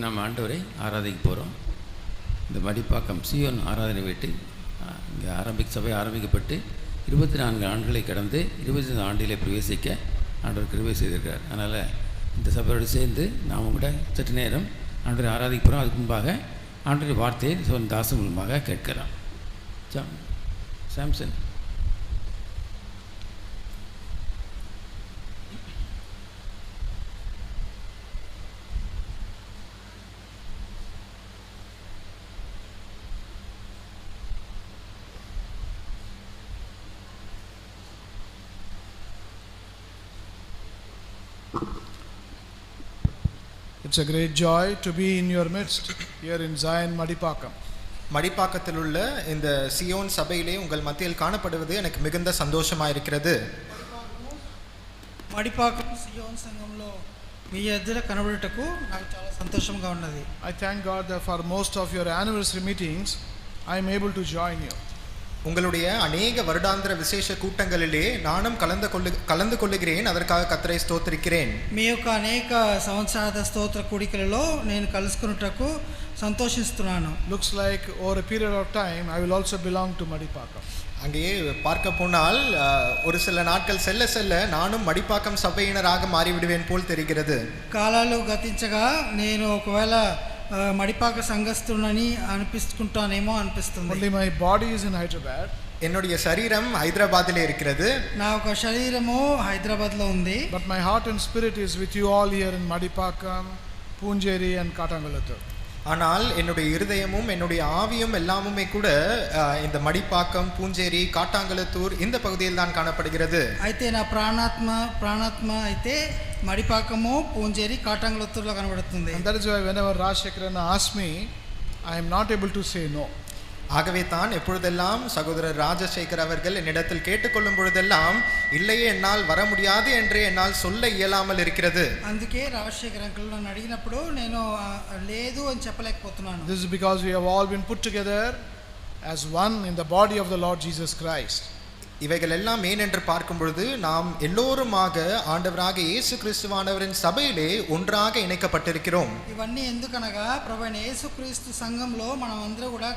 நாம் ஆண்டவரை ஆராதிக்க போகிறோம். இந்த மடிப்பாக்கம் சியோன் ஆராதனை வீட்டில் இங்கே சபை ஆரம்பிக்கப்பட்டு 24 ஆண்டுகளை கடந்து 25 ஆண்டிலே பிரவேசிக்க ஆண்டவர் கிருபை செய்திருக்கிறார். அதனால் இந்த சபையோடு சேர்ந்து நாம் கூட சற்று நேரம் ஆண்டவரை ஆராதிக்க போகிறோம். அதுக்கு முன்பாக ஆண்டவருடைய வார்த்தையை சொன்ன தாசன் மூலமாக கேட்கலாம். Samson. It's a great joy to be in your midst here in Zion Madipakam. மடிப்பாக்கத்தில் உள்ள இந்த சியோன் சபையிலே உங்கள் மத்தியில் காணப்படுவது எனக்கு மிகுந்த சந்தோஷமாக இருக்கிறது. మడిపాకం సియోన్ సంఘంలో మీ ఎదుట కనబడుటకు నాకు చాలా సంతోషంగా ఉన్నది. I thank God that for most of your anniversary meetings I am able to join you. உங்களுடைய அநேக வருடாந்திர விசேஷ கூட்டங்களிலே நானும் கலந்து கொள்ளுகிறேன். அதற்காக கர்த்தரை ஸ்தோத்திரிக்கிறேன். మీ యొక్క అనేక సంవత్సరాల స్తోత్ర కూడికలలో నేను కలుసుకొనుటకు సంతోషిస్తున్నాను. Looks like over a period of time I will also belong to Madipakam. அங்கே பார்க்க போனால் ஒரு சில நாட்கள் செல்ல செல்ல நானும் மடிப்பாக்கம் சபையினராக மாறிவிடுவேன் போல் தெரிகிறது. కాలాలు గతించగా నేను ఒకవేళ మడిపాక సంఘస్థుడని అనిపిస్తుంటానేమో అనిపిస్తుంది. Only my body is in Hyderabad. என்னுடைய சரீரம் ஹைதராபாத்திலே இருக்கிறது. నా ఒక శరీరము హైదరాబాద్లో ఉంది. But my heart and spirit is with you all here in Madipakam, Punjeri and Katangalattur. ஆனால் என்னுடைய இருதயமும் என்னுடைய ஆவியும் எல்லாமுமே கூட இந்த மடிப்பாக்கம், பூஞ்சேரி, காட்டாங்கலத்தூர் இந்த பகுதியில் தான் காணப்படுகிறது. అయితే నా ప్రాణాత్మ అయితే మడిపాకము, పూంజేరి, కాటాంగలత్తూరులో కనబడుతుంది. And that is why whenever Rajshekharan asks me, I am not able to say no. ஆகவே தான் எப்பொழுதெல்லாம் சகோதரர் ராஜசேகர் அவர்கள் என்னிடத்தில் கேட்டுக்கொள்ளும் பொழுதெல்லாம் இல்லையே என்னால் வர முடியாது என்று என்னால் சொல்ல இயலாமல் இருக்கிறது. అందుకే రాజశేఖర్ అంకుల్ నన్ను అడిగినప్పుడు నేను లేదు అని చెప్పలేకపోతున్నాను. This is because we have all been put together as one in the body of the Lord Jesus Christ. இவைகள் எல்லாம் ஏன் என்று பார்க்கும் பொழுது நாம் எல்லோருமாக ஆண்டவராக இயேசு கிறிஸ்துவானவரின் சபையிலே ஒன்றாக இணைக்கப்பட்டிருக்கிறோம். ఇవన్నీ ఎందుకనగా ప్రభువైన యేసుక్రీస్తు సంఘంలో మనం అందరూ కూడా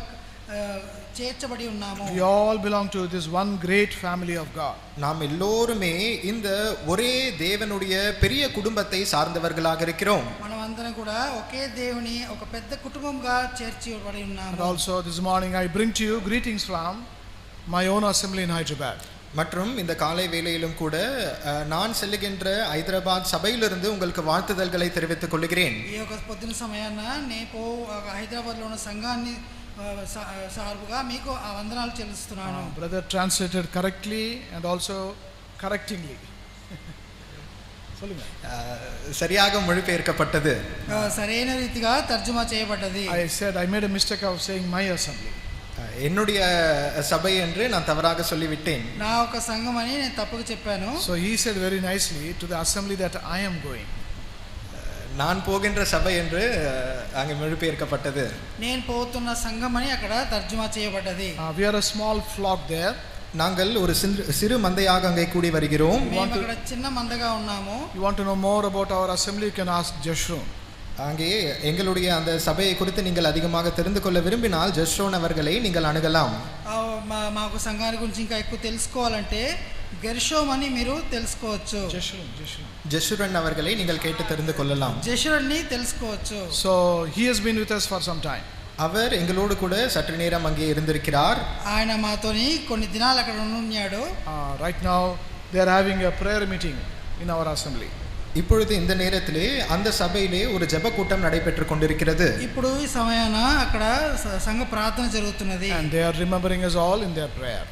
చేర్చబడి ఉన్నాము. We all belong to this one great family of God. நாம் எல்லோருமே இந்த ஒரே தேவனுடைய பெரிய குடும்பத்தை சார்ந்தவர்களாக இருக்கிறோம். మనమందరం కూడా ఒకే దేవుని ఒక పెద్ద కుటుంబంగా చేర్చబడి ఉన్నాము. And also this morning I bring to you greetings from my own assembly in Hyderabad. மற்றும் இந்த காலை வேளையிலும் கூட நான் செல்லுகின்ற ஹைதராபாத் சபையிலிருந்து உங்களுக்கு வாழ்த்துதல்களை தெரிவித்துக் கொள்கிறேன். ఈ యొక్క పొద్దున సమయాన నేను హైదరాబాద్లో ఉన్న సంఘాన్ని సార్బుగా మీకు వందనాలు చెల్లిస్తున్నాను. Brother translated correctly and also correctingly. சொல்லுங்க. சரியாக மொழிபெயர்க்கப்பட்டது. సరైన రీతిగా తర్జుమా చేయబడ్డది. I said I made a mistake of saying my assembly. என்னுடைய சபை என்று நான் தவறாக சொல்லிவிட்டேன். నా ఒక సంఘం అని నేను తప్పుగా చెప్పాను. So he said very nicely to the assembly that I am going. நான் போகின்ற சபை என்று அங்கே மொழிபெயர்க்கப்பட்டது. నేను పోతున్న సంఘం అని అక్కడ తర్జుమా చేయబడ్డది. We are a small flock there. நாங்கள் ஒரு சிறு மந்தையாக அங்கே கூடி வருகிறோம். మేము అక్కడ చిన్న మందగా ఉన్నాము. You want to know more about our assembly, you can ask Jeshurun. அங்கே எங்களுடைய அந்த சபையை குறித்து நீங்கள் அதிகமாக தெரிந்து கொள்ள விரும்பினால் ஜெஷ்ரோன் அவர்களை நீங்கள் அணுகலாம். మాకు సంఘాన్ని గురించి ఇంకా ఎక్కువ తెలుసుకోవాలంటే గెర్షోమ్ అని మీరు తెలుసుకోవచ్చు. ஜெஷ்ருன் அவர்களை நீங்கள் கேட்டு தெரிந்து கொள்ளலாம். జెషురుని తెలుసుకోవచ్చు. So he has been with us for some time. அவர் எங்களோடு கூட சற்று நேரம் அங்கே இருந்திருக்கிறார். ఆయన మాతోని కొన్ని దినాలు అక్కడ ఉన్నాడు. Right now they are having a prayer meeting in our assembly. இப்பொழுது இந்த நேரத்திலே அந்த சபையிலே ஒரு ஜெப கூட்டம் நடைபெற்று கொண்டிருக்கிறது. ఇప్పుడు ఈ సమయాన అక్కడ సంఘ ప్రార్థన జరుగుతున్నది. And they are remembering us all in their prayer.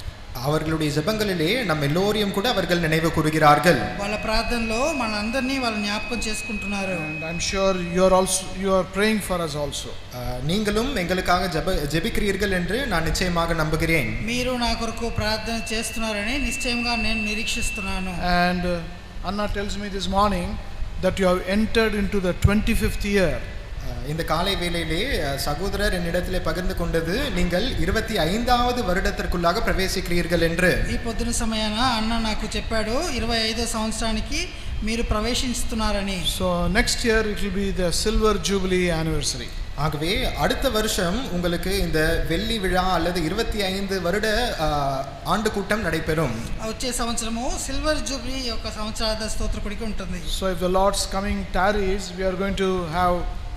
அவர்களுடைய ஜெபங்களிலே நம்ம எல்லோரையும் கூட அவர்கள் நினைவு கூறுகிறார்கள். వాళ్ళ ప్రార్థనలో మనందర్నీ వాళ్ళు జ్ఞాపకం చేసుకుంటున్నారు. And I'm sure you are praying for us also. நீங்களும் எங்களுக்காக ஜெபிக்கிறீர்கள் என்று நான் நிச்சயமாக நம்புகிறேன். మీరు నా కొరకు ప్రార్థన చేస్తున్నారని నిశ్చయంగా నేను నిరీక్షిస్తున్నాను. And Anna tells me this morning that you have entered into the 25th year. இந்த காலை வேளையிலே சகோதரர் என்னிடத்திலே பகிர்ந்து கொண்டது நீங்கள் 25வது வருடத்திற்குள்ளாக பிரவேசிக்கிறீர்கள் என்று. ఈ పొద్దున సమయాన అన్న నాకు చెప్పాడు 25వ సంవత్సరానికి మీరు ప్రవేశిస్తున్నారని. So next year it will be the Silver Jubilee anniversary. ஆகவே அடுத்த வருஷம் உங்களுக்கு இந்த வெள்ளி விழா அல்லது 25 வருட ஆண்டு கூட்டம் நடைபெறும். వచ్చే సంవత్సరము సిల్వర్ జూబ్లీ యొక్క సంవత్సరాల స్తోత్ర కూడిక ఉంటుంది. So if the Lord's coming tarries, we are going to have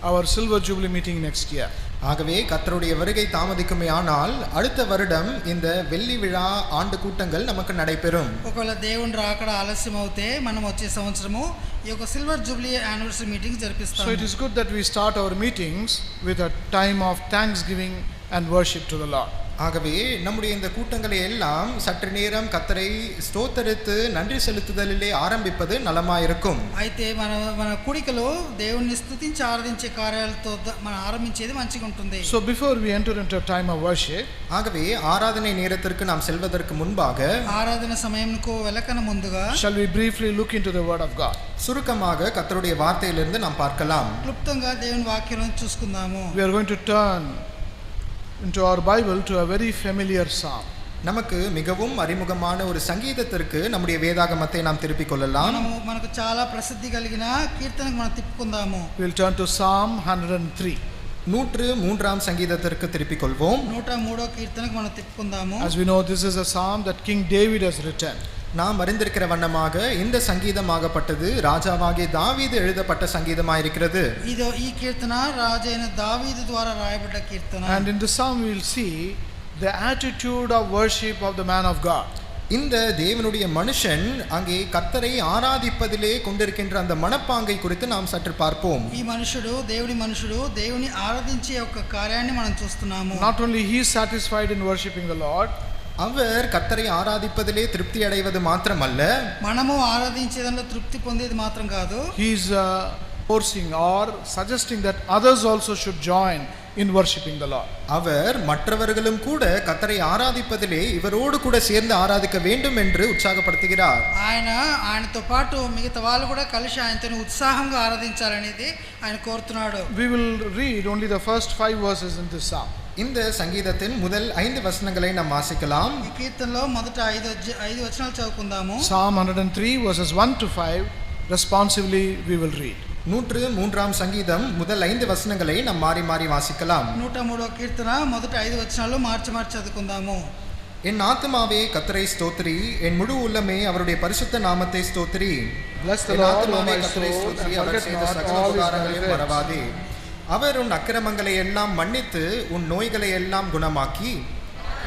our Silver Jubilee meeting next year. ஆகவே கர்த்தருடைய வருகை தாமதிக்குமே ஆனால் அடுத்த வருடம் இந்த வெள்ளி விழா ஆண்டு கூட்டங்கள் நமக்கு நடைபெறும். ఒకవేళ దేవుని రాకడ ఆలస్యం అవుతే మనం వచ్చే సంవత్సరము ఈ యొక్క సిల్వర్ జూబ్లీ యానివర్సరీ మీటింగ్ జరిపిస్తాము. So it is good that we start our meetings with a time of thanksgiving and worship to the Lord. ஆகவே நம்முடைய இந்த கூட்டங்களை எல்லாம் சற்று நேரம் கர்த்தரை ஸ்தோத்தரித்து நன்றி செலுத்துதலிலே ஆரம்பிப்பது நலமாயிருக்கும். అయితే మన కూడికలో దేవుణ్ణి స్తుతించి ఆరాధించే కార్యాలతో మనం ఆరంభించేది మంచిగా ఉంటుంది. So before we enter into a time of worship, ஆகவே ஆராதனை நேரத்திற்கு நாம் செல்வதற்கு முன்பாக ఆరాధన సమయంకు వెళ్ళకన ముందుగా shall we briefly look into the word of God? சுருக்கமாக கர்த்தருடைய வார்த்தையிலிருந்து நாம் பார்க்கலாம். క్లుప్తంగా దేవుని వాక్యం చూసుకుందాము. We are going to turn into our Bible to a very familiar psalm. நமக்கு மிகவும் அறிமுகமான ஒரு சங்கீதத்திற்கு நம்முடைய வேதாகமத்தை நாம் திருப்பிக் கொள்ளலாம். మనకు చాలా ప్రసిద్ధి కలిగిన కీర్తనకు మనం తిప్పుకుందాము. We will turn to Psalm 103. 103ஆம் சங்கீதத்திற்கு திருப்பிக் கொள்வோம். 103వ కీర్తనకు మనం తిప్పుకుందాము. As we know, this is a psalm that King David has written. நாம் அறிந்திருக்கிற வண்ணமாக இந்த சங்கீதமாகப்பட்டது ராஜாவாகிய தாவீது எழுதப்பட்ட சங்கீதமாயிருக்கிறது. இதோ ఈ కీర్తన రాజైన దావీదు ద్వారా రాయబడ్డ కీర్తన. And in this psalm we will see the attitude of worship of the man of God. இந்த தேவனுடைய மனுஷன் அங்கே கர்த்தரை ஆராதிப்பதிலே கொண்டிருக்கின்ற அந்த மனப்பாங்கை குறித்து நாம் சற்று பார்ப்போம். ఈ మనుషుడు దేవుని ఆరాధించే ఒక కార్యాన్ని మనం చూస్తున్నాము. Not only he is satisfied in worshiping the Lord, அவர் கர்த்தரை ஆராதிப்பதிலே திருப்தி அடைவது மாத்திரமல்ல, మనము ఆరాధించేదంలో తృప్తి పొందేది మాత్రం కాదు, he is forcing or suggesting that others also should join in worshiping the Lord. அவர் மற்றவர்களும் கூட கர்த்தரை ஆராதிப்பதிலே இவரோடு கூட சேர்ந்து ஆராதிக்க வேண்டும் என்று உற்சாகப்படுத்துகிறார். ఆయనతో పాటు మిగతా వాళ్ళు కూడా కలిసి ఆయనతో ఉత్సాహంగా ఆరాధించాలనేది ఆయన కోరుతున్నాడు. We will read only the first 5 verses in this psalm. இந்த சங்கீதத்தின் முதல் 5 வசனங்களை நாம் வாசிக்கலாம். ఈ కీర్తనలో మొదట 5 వచనాలు చదువుకుందాము. Psalm 103 verses 1 to 5 responsively we will read. 103ஆம் சங்கீதம் முதல் 5 வசனங்களை நாம் மாறி மாறி வாசிக்கலாம். 103వ కీర్తన మొదట 5 వచనాలు మార్చి చదువుకుందాము. என் ஆத்துமாவே கர்த்தரை ஸ்தோத்திரி, என் முழு உள்ளமே அவருடைய பரிசுத்த நாமத்தை ஸ்தோத்திரி. Bless the N Lord, O ஆத்துமாவே my கர்த்தரை soul, ஸ்தோத்திரி, and அவர் forget செய்த not சகல all his உபகாரங்களையும் benefits. மறவாதே. அவர் உன் அக்கிரமங்களை எல்லாம் மன்னித்து உன் நோய்களை எல்லாம் குணமாக்கி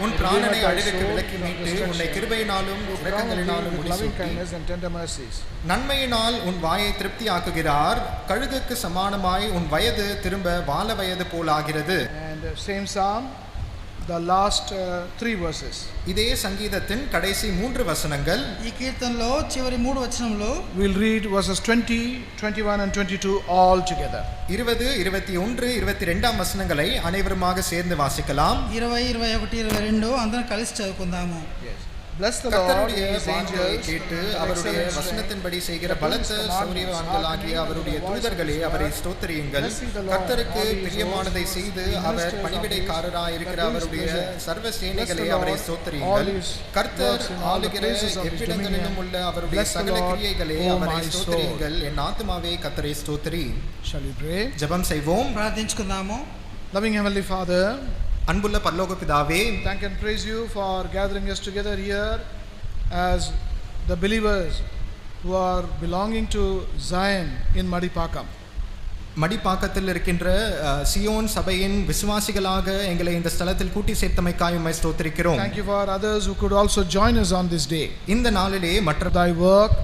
உன் பிராணனை அழிவுக்கு விலக்கி மீட்டு உன்னை கிருபையினாலும் இரக்கங்களினாலும் with loving முடிசூட்டி kindness and tender mercies. நன்மையினால் உன் வாயை திருப்தியாக்குகிறார். கழுகுக்கு சமானமாய் உன் வயது திரும்ப வால வயது போல் ஆகிறது. And same psalm, the last 3 verses. இதே சங்கீதத்தின் கடைசி 3 வசனங்கள். ఈ కీర్తనలో చివరి 3 వచనంలో We'll read verses 20, 21 and 22 all together. 20, 21, 22ஆம் வசனங்களை அனைவருமாக சேர்ந்து வாசிக்கலாம். 20, 21, 22 అందరం కలిసి చదువుకుందాము. Yes. Bless the Lord, கர்த்தருடைய his வார்த்தையை angels, கேட்டு with அவருடைய excellent strength. வசனத்தின்படி செய்கிற பலத்த சௌரியவான்களாகிய அவருடைய தூதர்களே அவரை ஸ்தோத்திரியுங்கள். கர்த்தருக்கு பிரியமானதை செய்து அவர் பணிவிடைக்காரராயிருக்கிற அவருடைய சர்வ சேனைகளே அவரை ஸ்தோத்திரியுங்கள். கர்த்தர் ஆளுகிற எவ்விடங்களிலும் உள்ள அவருடைய சகல கிரியைகளே அவரை ஸ்தோத்திரியுங்கள். என் ஆத்துமாவே கர்த்தரை ஸ்தோத்திரி. Shall we pray? ஜெபம் செய்வோம். ప్రార్థించుకుందాము. Loving Heavenly Father, அன்புள்ள பரலோக பிதாவே, thank and praise you for gathering us together here as the believers who are belonging to Zion in Madipakam. மடிப்பாக்கத்தில் இருக்கின்ற சியோன் சபையின் விசுவாசிகளாக எங்களை இந்த ஸ்தலத்தில் கூட்டி சேர்த்தமைக்காய் உம்மை ஸ்தோத்திரிக்கிறோம். Thank you for others who could also join us on this day. இந்த நாளிலே மற்ற Thy work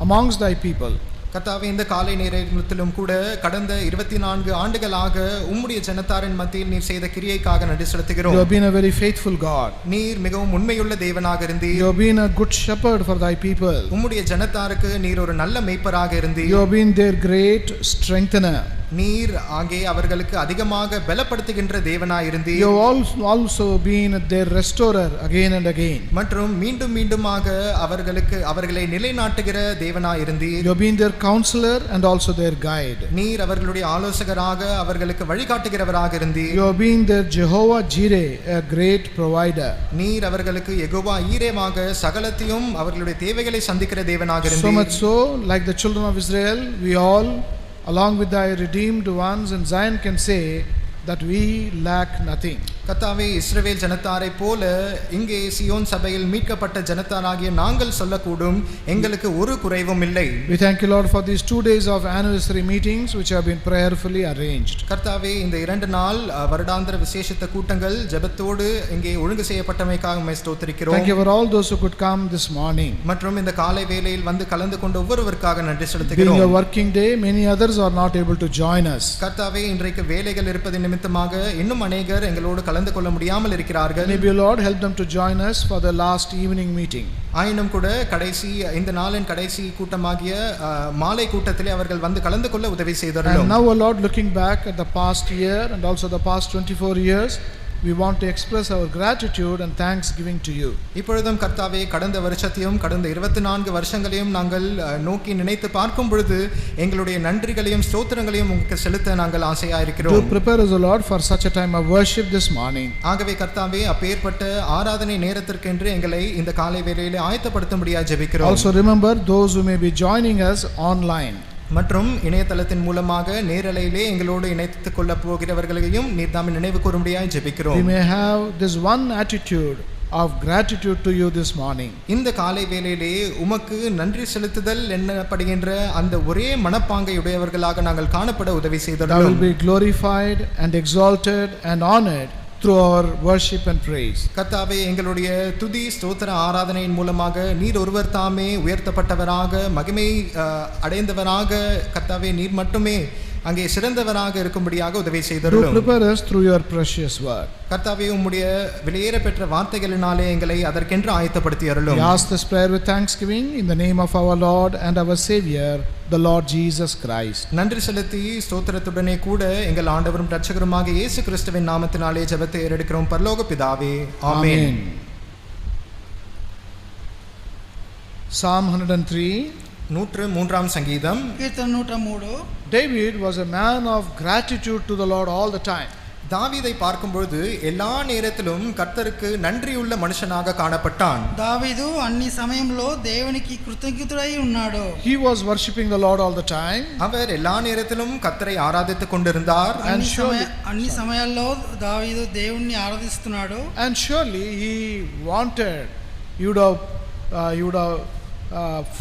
amongst thy people. கர்த்தாவே, இந்த காலை நேரத்திலும் கூட கடந்த 24 ஆண்டுகளாக உம்முடைய ஜனத்தாரின் மத்தியில் நீர் செய்த கிரியைக்காக நன்றி செலுத்துகிறோம். You have been a very faithful God. நீர் மிகவும் உண்மையுள்ள தேவனாக இருந்தீர். You have been a good shepherd for thy people. உம்முடைய ஜனத்தாருக்கு நீர் ஒரு நல்ல மேய்ப்பராக இருந்தீர். You have been their great strengthener. நீர் அங்கே அவர்களுக்கு அதிகமாக பலப்படுத்துகின்ற தேவனாயிருந்தீர். You have also been their restorer again and again. மற்றும் மீண்டும் மீண்டுமாக அவர்களை நிலைநாட்டுகிற தேவனாயிருந்தீர். You have been their counselor and also their guide. நீர் அவர்களுடைய ஆலோசகராக அவர்களுக்கு வழிகாட்டுகிறவராக இருந்தீர். You have been their Jehovah Jireh, a great provider. நீர் அவர்களுக்கு யெகோவா ஈரேவாக சகலத்தையும் அவர்களுடைய தேவைகளை சந்திக்கிற தேவனாக So இருந்தீர். much so, like the children of Israel, we all, along with thy redeemed ones in Zion, can say that we lack nothing. கர்த்தாவே, இஸ்ரவேல் ஜனத்தாரை போல இங்கே சியோன் சபையில் மீட்கப்பட்ட ஜனத்தாராகிய நாங்கள் சொல்லக்கூடும், எங்களுக்கு ஒரு குறைவும் இல்லை. We thank you, Lord, for these 2 days of anniversary meetings which have been prayerfully arranged. கர்த்தாவே, இந்த 2 நாள் வருடாந்திர விசேஷித்த கூட்டங்கள் ஜெபத்தோடு இங்கே ஒழுங்கு செய்யப்பட்டமைக்காக உம்மை ஸ்தோத்திரிக்கிறோம். Thank you for all those who could come this morning. மற்றும் இந்த காலை வேளையில் வந்து கலந்து கொண்ட ஒவ்வொருவருக்காக நன்றி Being செலுத்துகிறோம். a working day, many others are not able to join us. கர்த்தாவே, இன்றைக்கு வேலைகள் இருப்பது நிமித்தமாக இன்னும் அநேகர் எங்களோடு கலந்து கொள்ள முடியாமல் இருக்கிறார்கள். Maybe, Lord, help them to join us for the last evening meeting. ஆயினும் கூட இந்த நாளின் கடைசி கூட்டமாகிய மாலை கூட்டத்திலே அவர்கள் வந்து கலந்து கொள்ள உதவி செய்தார்கள். And now, O Lord, looking back at the past year and also the past 24 years, we want to express our gratitude and thanksgiving to you. இப்பொழுதும் கர்த்தாவே, கடந்த வருஷத்தையும் கடந்த 24 வருஷங்களையும் நாங்கள் நோக்கி நினைத்து பார்க்கும் பொழுது எங்களுடைய நன்றிகளையும் ஸ்தோத்திரங்களையும் உங்களுக்கு செலுத்த நாங்கள் ஆசையா இருக்கிறோம். To prepare us, O Lord, for such a time of worship this morning. ஆகவே கர்த்தாவே, அப்பேற்பட்ட ஆராதனை நேரத்திற்கென்று எங்களை இந்த காலை வேளையிலே ஆயத்தப்படுத்தும்படியாக ஜெபிக்கிறோம். Also remember those who may be joining us online. மற்றும் இணையதளத்தின் மூலமாக நேரலையிலே எங்களோடு இணைத்துக் கொள்ள போகிறவர்களையும் நீர் தாமே நினைவு கூறும்படியாக ஜெபிக்கிறோம். We may have this one attitude of gratitude to you this morning. இந்த காலை வேளையிலே உமக்கு நன்றி செலுத்துதல் என்னப்படுகின்ற அந்த ஒரே மனப்பாங்கை உடையவர்களாக நாங்கள் காணப்பட உதவி Thou செய்தோம். will be glorified and exalted and honored through our worship and praise. கர்த்தாவே, எங்களுடைய துதி ஸ்தோத்திர ஆராதனையின் மூலமாக நீர் ஒருவர் தாமே உயர்த்தப்பட்டவராக மகிமை அடைந்தவராக கர்த்தாவே நீர் மட்டுமே அங்கே சிறந்தவராக இருக்கும்படியாக உதவி Do செய்தருளும். prepare us through your precious word. கர்த்தாவே, உம்முடைய விலையேற பெற்ற வார்த்தைகளினாலே எங்களை அதற்கென்று ஆயத்தப்படுத்தி We அருளும். ask this prayer with thanksgiving in the name of our Lord and our Savior, the Lord Jesus Christ. நன்றி செலுத்தி ஸ்தோத்திரத்துடனே கூட எங்கள் ஆண்டவரும் இரட்சகருமாக இயேசு கிறிஸ்துவின் நாமத்தினாலே ஜெபத்தை ஏறெடுக்கிறோம் பரலோக பிதாவே, ஆமென். Psalm 103. 103ஆம் சங்கீதம். కీర్తన 103. David was a man of gratitude to the Lord all the time. தாவீதை பார்க்கும்பொழுது எல்லா நேரத்திலும் கர்த்தருக்கு நன்றியுள்ள மனுஷனாக காணப்பட்டான். దావీదు అన్ని సమయంలో దేవునికి కృతజ్ఞుడై ఉన్నాడు. He was worshipping the Lord all the time. அவர் எல்லா நேரத்திலும் கர்த்தரை ஆராதித்துக் கொண்டிருந்தார். అన్ని సమయాల్లో దావీదు దేవుణ్ణి ఆరాధిస్తున్నాడు. And surely he wanted, he would have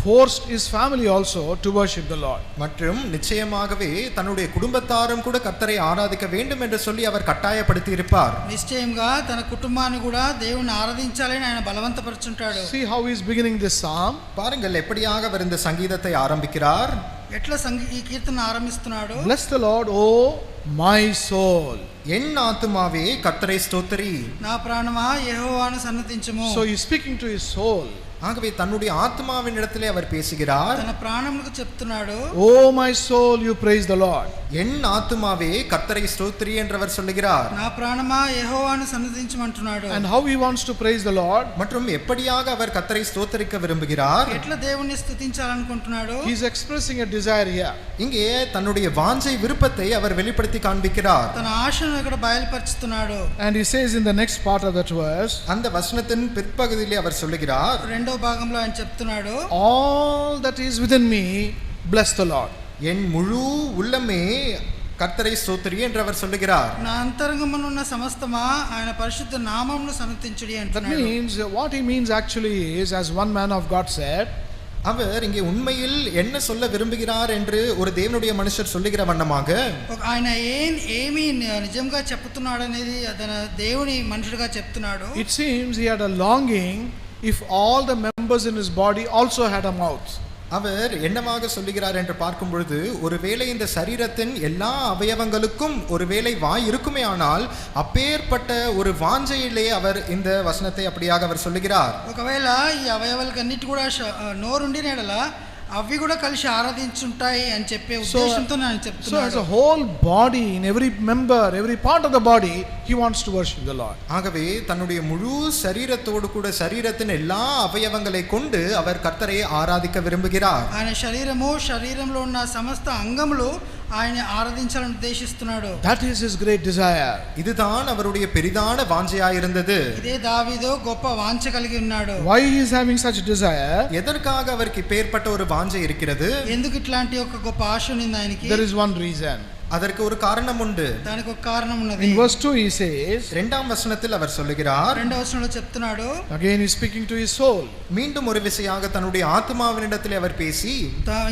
forced his family also to worship the Lord. மற்றும் நிச்சயமாகவே தன்னுடைய குடும்பத்தாரும் கூட கர்த்தரை ஆராதிக்க வேண்டும் என்று சொல்லி அவர் கட்டாயப்படுத்தி இருப்பார். నిశ్చయంగా తన కుటుంబాన్ని కూడా దేవుణ్ణి ఆరాధించాలని ఆయన బలవంతపరుచుంటాడు. See how he is beginning this psalm. பாருங்கள் எப்படியாக அவர் இந்த சங்கீதத்தை ஆரம்பிக்கிறார். ఎట్లా ఈ కీర్తన ఆరంభిస్తున్నాడు. Bless the Lord, O my soul. என் ஆத்துமாவே கர்த்தரை ஸ்தோத்திரி. నా ప్రాణమా యెహోవాను సన్నతించుము. So he is speaking to his soul. ஆகவே தன்னுடைய ஆத்மாவின் இடத்திலே அவர் பேசுகிறார். తన ప్రాణములకు చెప్తున్నాడు. Oh my soul, you praise the Lord. என் ஆத்துமாவே கர்த்தரை ஸ்தோத்திரி என்றவர் சொல்லுகிறார். నా ప్రాణమా యెహోవాను సన్నతించుమంటున్నాడు. And how he wants to praise the Lord? மற்றும் எப்படியாக அவர் கர்த்தரை ஸ்தோத்திரிக்க விரும்புகிறார்? ఎట్లా దేవుణ్ణి స్తుతించాలనుకుంటున్నాడు. He is expressing a desire here. இங்கே தன்னுடைய வாஞ்சை விருப்பத்தை அவர் வெளிப்படுத்தி காண்பிக்கிறார். తన ఆశను ఇక్కడ బయలుపరుస్తున్నాడు. And he says in the next part of that verse, அந்த வசனத்தின் பிற்பகுதியிலே அவர் சொல்லுகிறார், రెండో భాగంలో ఆయన చెప్తున్నాడు, all that is within me bless the Lord. என் முழு உள்ளமே கர்த்தரை ஸ்தோத்திரி என்று அவர் சொல்லுகிறார். నా అంతరంగమునున్న సమస్తమా ఆయన పరిశుద్ధ నామమును సన్నతించుడి That అంటున్నాడు. means what he means actually is, as one man of God said, அவர் இங்கே உண்மையில் என்ன சொல்ல விரும்புகிறார் என்று ஒரு தேவனுடைய மனுஷர் சொல்லுகிற வண்ணமாக ఆయన ఏమి నిజంగా చెప్తున్నాడు అనేది తన దేవుని మనుషుడిగా చెప్తున్నాడు. it seems he had a longing if all the members in his body also had a mouth. அவர் என்னவாக சொல்லுகிறார் என்று பார்க்கும் பொழுது, ஒருவேளை இந்த சரீரத்தின் எல்லா அவயவங்களுக்கும் ஒருவேளை வாய் இருக்குமே ஆனால் அப்பேற்பட்ட ஒரு வாஞ்சையிலே அவர் இந்த வசனத்தை அப்படியாக அவர் சொல்லுகிறார். ఒకవేళ ఈ అవయవాలకు అన్నిటి కూడా నోరుండిన ఎడల అవి కూడా కలిసి ఆరాధించుంటాయి అని చెప్పే ఉద్దేశంతో నేను So as చెప్తున్నాను. a whole body, in every member, every part of the body, he wants to worship the Lord. ஆகவே தன்னுடைய முழு சரீரத்தோடு கூட சரீரத்தின் எல்லா அவயவங்களை கொண்டு அவர் கர்த்தரை ஆராதிக்க விரும்புகிறார். ఆయన శరీరంలో ఉన్న సమస్త అంగములు ఆయన ఆరాధించాలని ఉద్దేశిస్తున్నాడు. That is his great desire. இதுதான் அவருடைய பெரிதான வாஞ்சையாயிருந்தது. ఇదే దావీదు గొప్ప వాంఛ కలిగి ఉన్నాడు. Why he is having such desire? எதற்காக அவருக்கு இப்பேற்பட்ட ஒரு வாஞ்சை இருக்கிறது? ఎందుకు ఇట్లాంటి ఒక గొప్ప ఆశ ఉంది ఆయనకి? There is one reason. அதற்கு ஒரு காரணம் உண்டு. దానికి ఒక కారణం ఉన్నది. In verse 2 he says, இரண்டாம் வசனத்தில் அவர் சொல்லுகிறார், రెండవ వచనంలో చెప్తున్నాడు, again he is speaking to his soul. மீண்டும் ஒரு விசையாக தன்னுடைய ஆத்மாவினிடத்தில் அவர் பேசி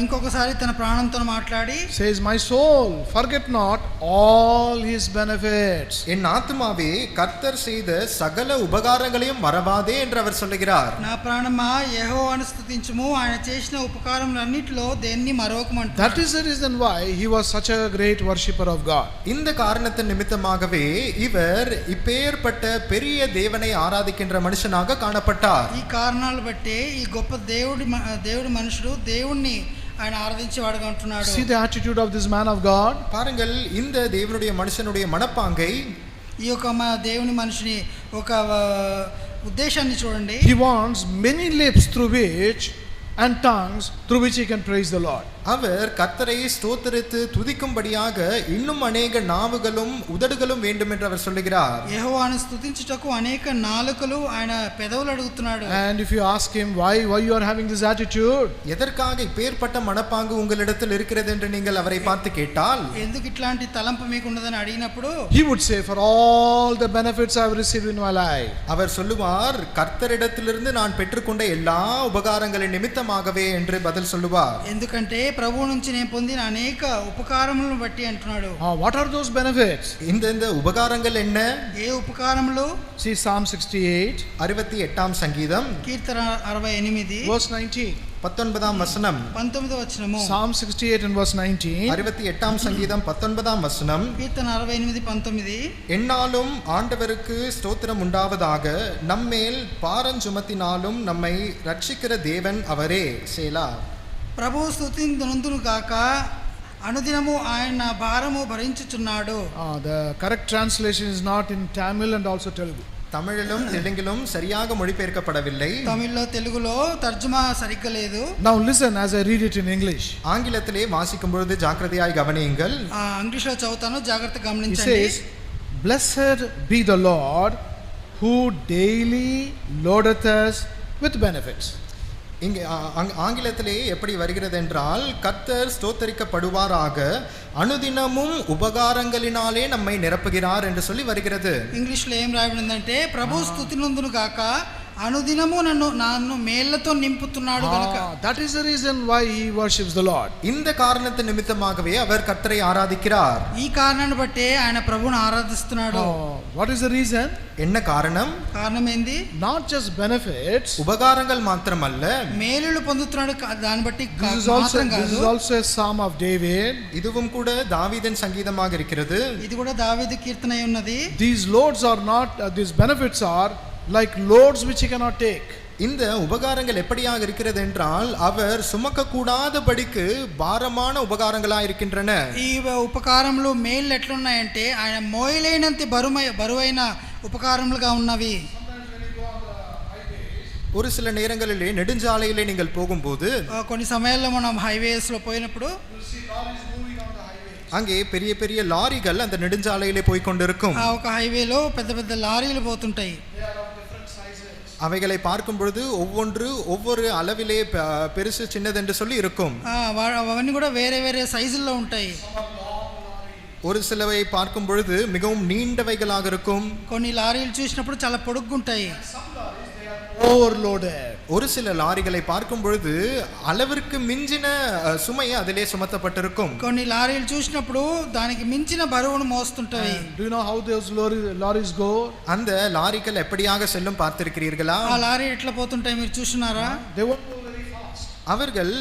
ఇంకొకసారి తన ప్రాణంతో మాట్లాడి Says, my soul, forget not all his benefits. என் ஆத்மாவே கர்த்தர் செய்த சகல உபகாரங்களையும் மறவாதே என்று அவர் சொல்லுகிறார். నా ప్రాణమా యెహోవాను స్తుతించుము, ఆయన చేసిన ఉపకారములన్నిటిలో దేన్ని మరొకమంటాడు. That is the reason why he was such a great worshipper of God. இந்த காரணத்தின் நிமித்தமாகவே இவர் இப்பேற்பட்ட பெரிய தேவனை ஆராதிக்கின்ற மனுஷனாக காணப்பட்டார். ఈ కారణాలు బట్టి ఈ గొప్ప దేవుడి మనుషుడు దేవుణ్ణి ఆయన ఆరాధించేవాడుగా ఉంటున్నాడు. See the attitude of this man of God. பாருங்கள், இந்த தேவனுடைய மனுஷனுடைய மனப்பாங்கை, ఈ యొక్క దేవుని మనిషిని ఒక ఉద్దేశాన్ని చూడండి. He wants many lips through which and tongues through which he can praise the Lord. அவர் கர்த்தரை ஸ்தோத்திரித்து துதிக்கும்படியாக இன்னும் அநேக நாவுகளும் உதடுகளும் வேண்டும் என்று அவர் சொல்லுகிறார். యెహోవాను స్తుతించుటకు అనేక నాలుకలు ఆయన పెదవులు అడుగుతున్నాడు. And if you ask him why you are having this attitude, எதற்காக இப்பேற்பட்ட மனப்பாங்கு உங்களிடத்தில் இருக்கிறது என்று நீங்கள் அவரை பார்த்து கேட்டால், ఎందుకు ఇట్లాంటి తలంపు మీకు ఉన్నదని అడిగినప్పుడు he would say, for all the benefits I have received in my life. அவர் சொல்லுவார், கர்த்தரிடத்திலிருந்து நான் பெற்றுக்கொண்ட எல்லா உபகாரங்களின் நிமித்தமாகவே என்று பதில் சொல்லுவார். ఎందుకంటే ప్రభువు నుంచి నేను పొందిన అనేక ఉపకారములను బట్టి అంటున్నాడు. What are those benefits? இந்த உபகாரங்கள் என்ன? ఏ ఉపకారములు? See Psalm 68, 68ஆம் சங்கீதம் కీర్తన 68 verse 19. 19ஆம் வசனம். 19వ వచనము. Psalm 68 and verse 19. 68ஆம் சங்கீதம் 19ஆம் வசனம். కీర్తన 68 19. என்னாலும் ஆண்டவருக்கு ஸ்தோத்திரம் உண்டாவதாக, நம்மேல் பாரஞ்சுமத்தினாலும் நம்மை ரட்சிக்கிற தேவன் அவரே. சேலா. ప్రభువు స్తుతింతును గాక, అనుదినము ఆయన భారము భరించుచున్నాడు. The correct translation is not in Tamil and also Telugu. தமிழிலும் தெலுங்கிலும் சரியாக மொழிபெயர்க்கப்படவில்லை. తమిళ్లో తెలుగులో తర్జుమా సరిగ్గా లేదు. Now listen as I read it in English. ஆங்கிலத்திலே வாசிக்கும் பொழுது ஜாக்கிரதையாய் கவனியுங்கள். ఇంగ్లీష్లో చదువుతాను, జాగ్రత్త He గమనించండి. says, blessed be the Lord who daily loadeth us with benefits. இங்கே ஆங்கிலத்திலே எப்படி வருகிறது என்றால், கர்த்தர் ஸ்தோத்தரிக்கப்படுவாராக, அனுதினமும் உபகாரங்களினாலே நம்மை நிரப்புகிறார் என்று சொல்லி வருகிறது. ఇంగ్లీష్లో ఏం రాయబడిందంటే, ప్రభు స్తుతినందును గాక అనుదినము నన్ను మేళ్లతో నింపుతున్నాడు గనుక. That is the reason why he worships the Lord. இந்த காரணத்தின் நிமித்தமாகவே அவர் கர்த்தரை ஆராதிக்கிறார். ఈ కారణాన్ని బట్టే ఆయన ప్రభువును ఆరాధిస్తున్నాడు. What is the reason? என்ன காரணம்? కారణం ఏంది? Not just benefits. உபகாரங்கள் மாத்திரமல்ல, మేలులు పొందుతున్నాడు. దాన్ని బట్టి This is also a psalm of David. இதுவும் கூட தாவீதின் சங்கீதமாக இருக்கிறது. ఇది కూడా దావీదు కీర్తన అయి ఉన్నది. These loads are not, these benefits are like loads which he cannot take. இந்த உபகாரங்கள் எப்படியாக இருக்கிறது என்றால், அவர் சுமக்க கூடாதபடிக்கு பாரமான உபகாரங்களாக இருக்கின்றன. ఈ ఉపకారములు మేలు ఎట్లున్నాయంటే ఆయన మోయలేనంత బరువైన ఉపకారములుగా ఉన్నవి. ஒரு சில நேரங்களிலே நெடுஞ்சாலையிலே நீங்கள் போகும்போது కొన్ని సమయాల్లో మనం హైవేస్ లో పోయినప్పుడు அங்கே பெரிய பெரிய லாரிகள் அந்த நெடுஞ்சாலையிலே போய் கொண்டிருக்கும். ఒక హైవేలో పెద్ద పెద్ద లారీలు పోతుంటాయి. அவைகளை பார்க்கும் பொழுது ஒவ்வொரு அளவிலே பெருசு சின்னது என்று சொல்லி இருக்கும். అవన్నీ కూడా వేరే వేరే సైజుల్లో ఉంటాయి. ஒரு சிலவை பார்க்கும் பொழுது மிகவும் நீண்டவைகளாக இருக்கும். కొన్ని లారీలు చూసినప్పుడు చాలా పొడుగ్గుంటాయి. Overloaded. ஒரு சில லாரிகளை பார்க்கும் பொழுது அளவிற்கு மிஞ்சின சுமை அதிலே சுமத்தப்பட்டிருக்கும். కొన్ని లారీలు చూసినప్పుడు దానికి మించిన బరువును మోస్తుంటాయి. Do you know how those lorries go? அந்த லாரிகள் எப்படியாக செல்லும் பார்த்திருக்கிறீர்களா? ఆ లారీ ఎట్లా పోతుంటాయి మీరు చూస్తున్నారా? They won't go very fast. அவர்கள்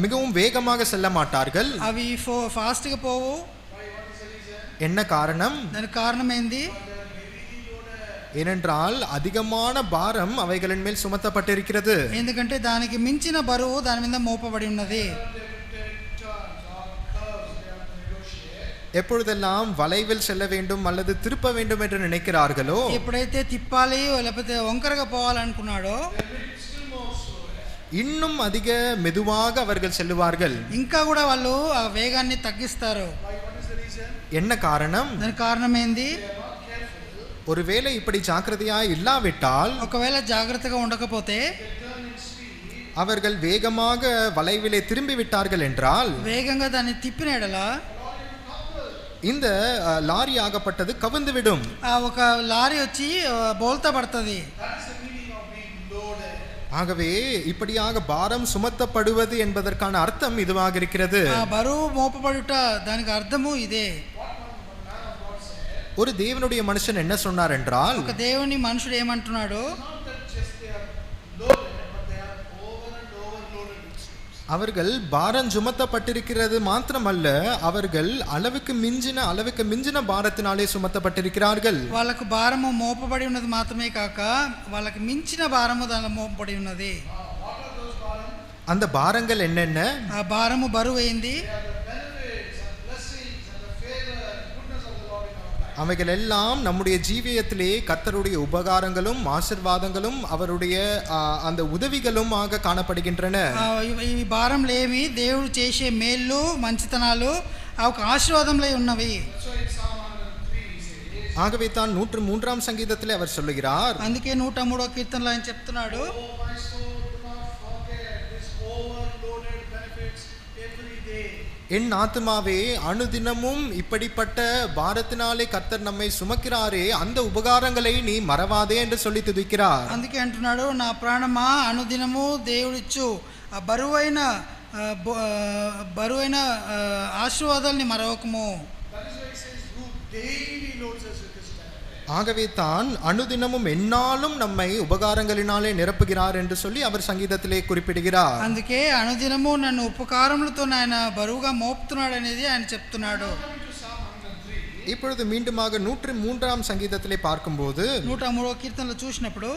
மிகவும் வேகமாக செல்ல மாட்டார்கள். అవి ఫాస్ట్ గా పోవు. என்ன காரணம்? దానికి కారణం ఏంది? ஏனென்றால் அதிகமான பாரம் அவைகளின் மேல் சுமத்தப்பட்டிருக்கிறது. ఎందుకంటే దానికి మించిన బరువు దాని మీద మోపబడి ఉన్నది. எப்பொழுதெல்லாம் வளைவில் செல்ல வேண்டும் அல்லது திருப்ப வேண்டும் என்று நினைக்கிறார்களோ, ఎప్పుడైతే తిప్పాలి లేకపోతే వంకరగా పోవాలనుకున్నాడో இன்னும் அதிக மெதுவாக அவர்கள் செல்லுவார்கள். ఇంకా కూడా వాళ్ళు ఆ వేగాన్ని తగ్గిస్తారు. என்ன காரணம்? దానికి కారణం ఏంది? ஒருவேளை இப்படி ஜாக்கிரதையாய் இல்லாவிட்டால், ఒకవేళ జాగ్రత్తగా ఉండకపోతే, அவர்கள் வேகமாக வளைவிலே திரும்பி விட்டார்கள் என்றால், వేగంగా దాన్ని తిప్పిన ఎడల இந்த லாரி ஆகப்பட்டது கவிழ்ந்துவிடும். ఒక లారీ వచ్చి బోల్తా పడుతుంది. ஆகவே இப்படியாக பாரம் சுமத்தப்படுவது என்பதற்கான அர்த்தம் இதுவாக இருக்கிறது. బరువు మోపబడుట దానికి అర్థము ఇదే. ஒரு தேவனுடைய மனுஷன் என்ன சொன்னார் என்றால், ఒక దేవుని మనుషుడు ఏమంటున్నాడు, அவர்கள் பாரம் சுமத்தப்பட்டிருக்கிறது மாத்திரமல்ல, அவர்கள் அளவுக்கு மிஞ்சின பாரத்தினாலே சுமத்தப்பட்டிருக்கிறார்கள். వాళ్ళకు భారము మోపబడి ఉన్నది మాత్రమే కాక వాళ్ళకి మించిన భారము దానిలో మోపబడి ఉన్నది. அந்த பாரங்கள் என்னென்ன? ఆ భారము బరువు ఏంది? அவைகள் எல்லாம் நம்முடைய ஜீவியத்திலே கர்த்தருடைய உபகாரங்களும் ஆசீர்வாதங்களும் அவருடைய அந்த உதவிகளும் ஆக காணப்படுகின்றன. ఈ భారంలో ఏమి దేవుడు చేసే మేళ్ళు మంచితనాలు ఆ ఒక ఆశీర్వాదంలో ఉన్నవి. ஆகவே தான் 103ஆம் சங்கீதத்திலே அவர் சொல்லுகிறார், అందుకే 103వ కీర్తనలో ఆయన చెప్తున్నాడు, என் ஆத்துமாவே அனுதினமும் இப்படிப்பட்ட பாரத்தினாலே கர்த்தர் நம்மை சுமக்கிறாரே, அந்த உபகாரங்களை நீ மறவாதே என்று சொல்லி துதிக்கிறார். అందుకే అంటున్నాడు, నా ప్రాణమా అనుదినము దేవుడిచ్చు ఆ బరువైన ఆశీర్వాదాల్ని మరవకము. ஆகவே தான் அனுதினமும் என்னாலும் நம்மை உபகாரங்களினாலே நிரப்புகிறார் என்று சொல்லி அவர் சங்கீதத்திலே குறிப்பிடுகிறார். అందుకే అనుదినము నన్ను ఉపకారములతో ఆయన బరువుగా మోపుతున్నాడు అనేది ఆయన చెప్తున్నాడు. இப்பொழுது மீண்டுமாக 103ஆம் சங்கீதத்திலே பார்க்கும்போது 103వ కీర్తనలో చూసినప్పుడు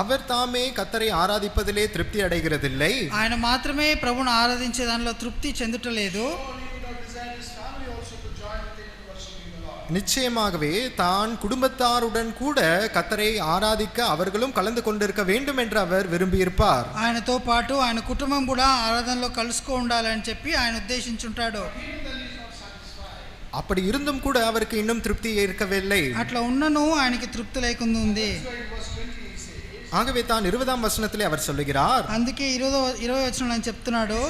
அவர் தாமே கர்த்தரை ஆராதிப்பதிலே திருப்தி அடைகிறதில்லை. ఆయన మాత్రమే ప్రభువును ఆరాధించే దానిలో తృప్తి చెందుటలేదు. நிச்சயமாகவே தான் குடும்பத்தாருடன் கூட கர்த்தரை ஆராதிக்க அவர்களும் கலந்து கொண்டிருக்க வேண்டும் என்று அவர் விரும்பியிருப்பார். ఆయనతో పాటు ఆయన కుటుంబం కూడా ఆరాధనలో కలుసుకో ఉండాలని చెప్పి ఆయన ఉద్దేశించుంటాడు. அப்படி இருந்தும் கூட அவருக்கு இன்னும் திருப்தி இருக்கவில்லை. అట్లా ఉన్నను ఆయనకి తృప్తి లేకుండా ఉంది. ஆகவே தான் 20ஆம் வசனத்திலே அவர் சொல்லுகிறார், అందుకే 20వ వచనంలో ఆయన చెప్తున్నాడు,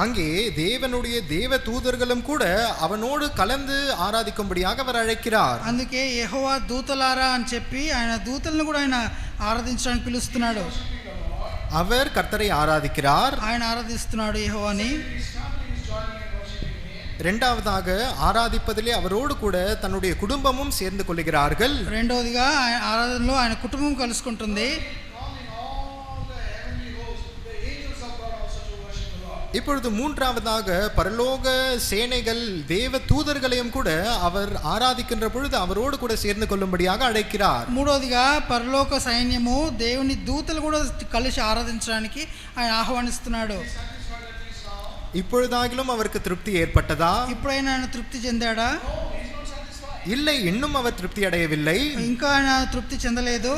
அங்கே தேவனுடைய தேவ தூதர்களும் கூட அவனோடு கலந்து ஆராதிக்கும்படியாக அவர் அழைக்கிறார். అందుకే యెహోవా దూతలారా అని చెప్పి ఆయన దూతలను కూడా ఆయన ఆరాధించడానికి పిలుస్తున్నాడు. அவர் கர்த்தரை ஆராதிக்கிறார். ఆయన ఆరాధిస్తున్నాడు యెహోవాని. இரண்டாவதாக ஆராதிப்பதிலே அவரோடு கூட தன்னுடைய குடும்பமும் சேர்ந்து கொள்கிறார்கள். రెండోదిగా ఆయన ఆరాధనలో ఆయన కుటుంబం కలుసుకుంటుంది. இப்பொழுது மூன்றாவதாக பரலோக சேனைகள் தேவ தூதர்களையும் கூட அவர் ஆராதிக்கின்ற பொழுது அவரோடு கூட சேர்ந்து கொள்ளும்படியாக அழைக்கிறார். మూడోదిగా పరలోక సైన్యము దేవుని దూతలు కూడా కలిసి ఆరాధించడానికి ఆయన ఆహ్వానిస్తున్నాడు. இப்பொழுதாகிலும் அவருக்கு திருப்தி ஏற்பட்டதா? ఇప్పుడైనా ఆయన తృప్తి చెందాడా? இல்லை, இன்னும் அவர் திருப்தி அடையவில்லை. ఇంకా ఆయన తృప్తి చెందలేదు.